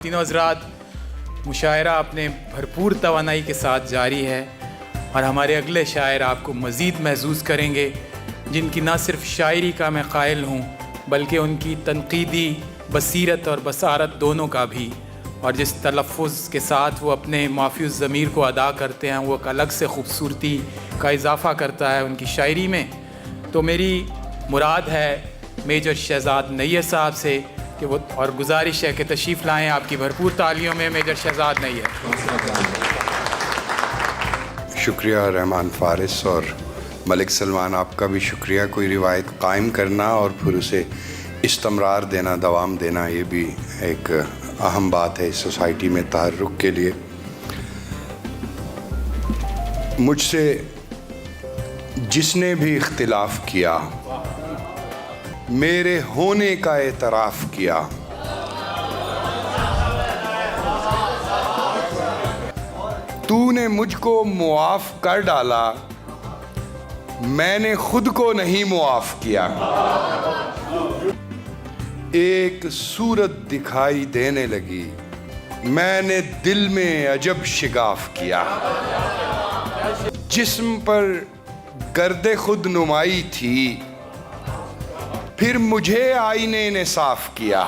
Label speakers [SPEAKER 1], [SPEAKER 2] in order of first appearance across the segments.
[SPEAKER 1] तीनों हज़रात मुशायरा अपने भरपूर तवानाई के साथ जारी है और हमारे अगले शायर आपको मज़ीद महसूस करेंगे, जिनकी ना सिर्फ शायरी का मैं कायल हूँ बल्कि उनकी तनकीदी बसीरत और बसारत दोनों का भी, और जिस तलफ़ुज़ के साथ वो अपने माफ़ियुज़ ज़मीर को अदा करते हैं वो एक अलग से खूबसूरती का इजाफ़ा करता है उनकी शायरी में। तो मेरी मुराद है मेजर शहज़ाद नैयर साहब से कि वो, और गुजारिश है कि तशरीफ़ लाएँ आपकी भरपूर तालियों में मेजर शहज़ाद नैयर।
[SPEAKER 2] शुक्रिया रहमान फ़ारिस और मलिक सलमान, आपका भी शुक्रिया। कोई रिवायत कायम करना और फिर उसे इस्तमरार देना, दवाम देना, ये भी एक अहम बात है इस सोसाइटी में तहर्रुक के लिए। मुझसे जिसने भी इख्तिलाफ़ किया, मेरे होने का एतराफ़ किया, तूने मुझको मुआफ़ कर डाला, मैंने खुद को नहीं मुआफ़ किया। एक सूरत दिखाई देने लगी, मैंने दिल में अजब शिगाफ किया। जिस्म पर गर्दे खुद नुमाई थी, फिर मुझे आईने ने साफ किया।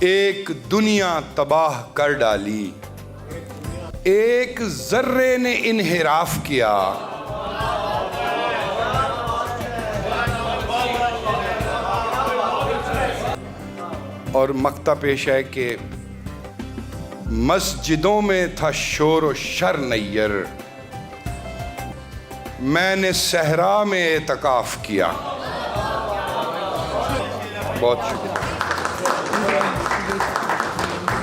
[SPEAKER 2] एक दुनिया तबाह कर डाली, एक जर्रे ने इन्हिराफ किया। और मक्ता पेश है कि मस्जिदों में था शोर व शर नैयर, मैंने सहरा में एतकाफ किया। बहुत शुक्रिया।